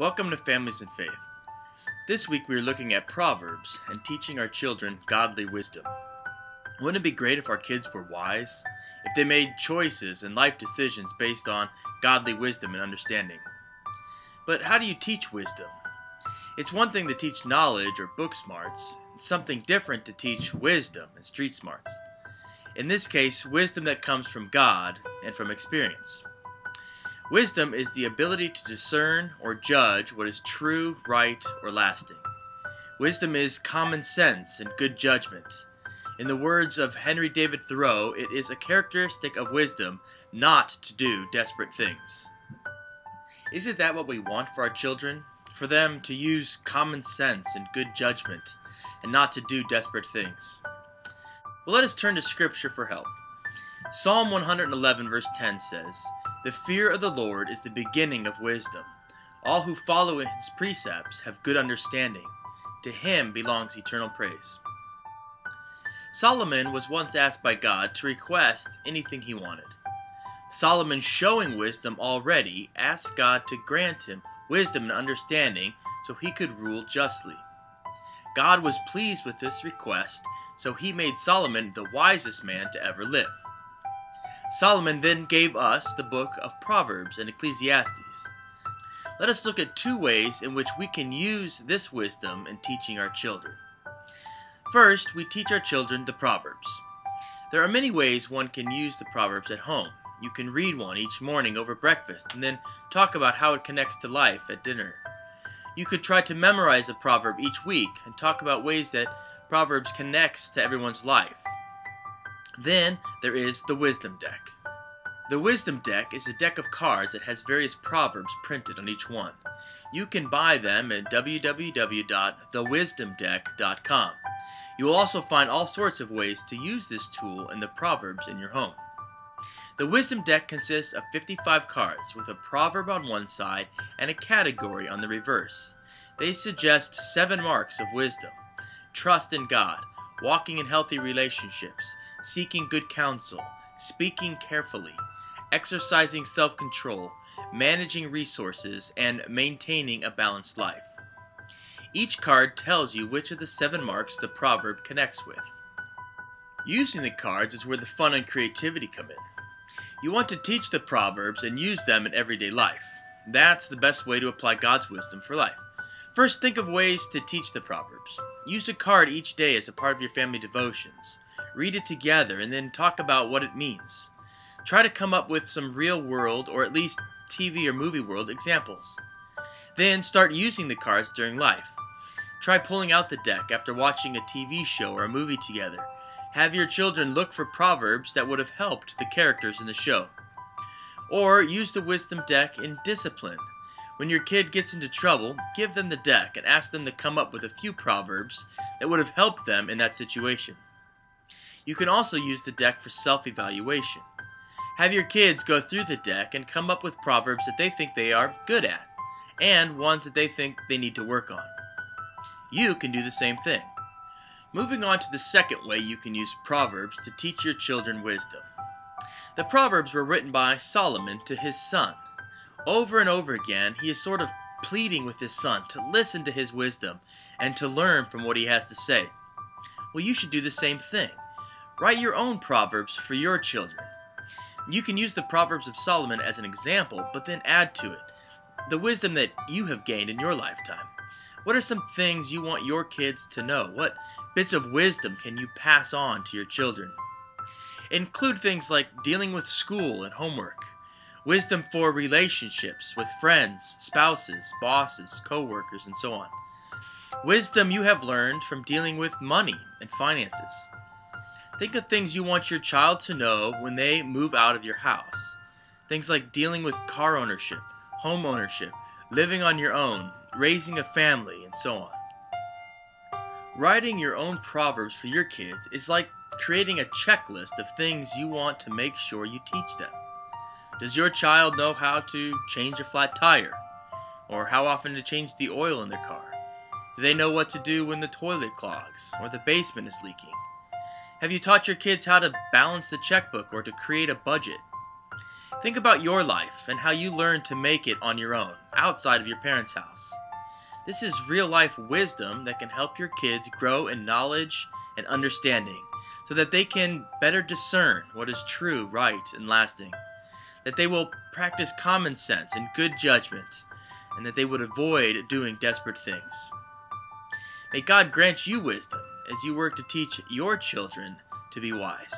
Welcome to Families in Faith. This week we are looking at Proverbs and teaching our children godly wisdom. Wouldn't it be great if our kids were wise? If they made choices and life decisions based on godly wisdom and understanding? But how do you teach wisdom? It's one thing to teach knowledge or book smarts. It's something different to teach wisdom and street smarts. In this case, wisdom that comes from God and from experience. Wisdom is the ability to discern or judge what is true, right, or lasting. Wisdom is common sense and good judgment. In the words of Henry David Thoreau, it is a characteristic of wisdom not to do desperate things. Isn't that what we want for our children? For them to use common sense and good judgment and not to do desperate things? Well, let us turn to Scripture for help. Psalm 111 verse 10 says, "The fear of the Lord is the beginning of wisdom. All who follow his precepts have good understanding. To him belongs eternal praise." Solomon was once asked by God to request anything he wanted. Solomon, showing wisdom already, asked God to grant him wisdom and understanding so he could rule justly. God was pleased with this request, so he made Solomon the wisest man to ever live. Solomon then gave us the book of Proverbs and Ecclesiastes. Let us look at two ways in which we can use this wisdom in teaching our children. First, we teach our children the Proverbs. There are many ways one can use the Proverbs at home. You can read one each morning over breakfast and then talk about how it connects to life at dinner. You could try to memorize a proverb each week and talk about ways that Proverbs connects to everyone's life. Then there is the Wisdom Deck. The Wisdom Deck is a deck of cards that has various proverbs printed on each one. You can buy them at www.thewisdomdeck.com. You will also find all sorts of ways to use this tool and the proverbs in your home. The Wisdom Deck consists of 55 cards with a proverb on one side and a category on the reverse. They suggest 7 marks of wisdom: trust in God, walking in healthy relationships, seeking good counsel, speaking carefully, exercising self-control, managing resources, and maintaining a balanced life. Each card tells you which of the 7 marks the proverb connects with. Using the cards is where the fun and creativity come in. You want to teach the proverbs and use them in everyday life. That's the best way to apply God's wisdom for life. First, think of ways to teach the Proverbs. Use a card each day as a part of your family devotions. Read it together and then talk about what it means. Try to come up with some real world, or at least TV or movie world, examples. Then start using the cards during life. Try pulling out the deck after watching a TV show or a movie together. Have your children look for proverbs that would have helped the characters in the show. Or use the Wisdom Deck in discipline. When your kid gets into trouble, give them the deck and ask them to come up with a few proverbs that would have helped them in that situation. You can also use the deck for self-evaluation. Have your kids go through the deck and come up with proverbs that they think they are good at, and ones that they think they need to work on. You can do the same thing. Moving on to the second way you can use proverbs to teach your children wisdom. The Proverbs were written by Solomon to his son. Over and over again, he is sort of pleading with his son to listen to his wisdom and to learn from what he has to say. Well, you should do the same thing. Write your own proverbs for your children. You can use the Proverbs of Solomon as an example, but then add to it the wisdom that you have gained in your lifetime. What are some things you want your kids to know? What bits of wisdom can you pass on to your children? Include things like dealing with school and homework, wisdom for relationships with friends, spouses, bosses, co-workers, and so on. Wisdom you have learned from dealing with money and finances. Think of things you want your child to know when they move out of your house. Things like dealing with car ownership, home ownership, living on your own, raising a family, and so on. Writing your own proverbs for your kids is like creating a checklist of things you want to make sure you teach them. Does your child know how to change a flat tire? Or how often to change the oil in their car? Do they know what to do when the toilet clogs or the basement is leaking? Have you taught your kids how to balance the checkbook or to create a budget? Think about your life and how you learned to make it on your own, outside of your parents' house. This is real life wisdom that can help your kids grow in knowledge and understanding so that they can better discern what is true, right, and lasting. That they will practice common sense and good judgment, and that they would avoid doing desperate things. May God grant you wisdom as you work to teach your children to be wise.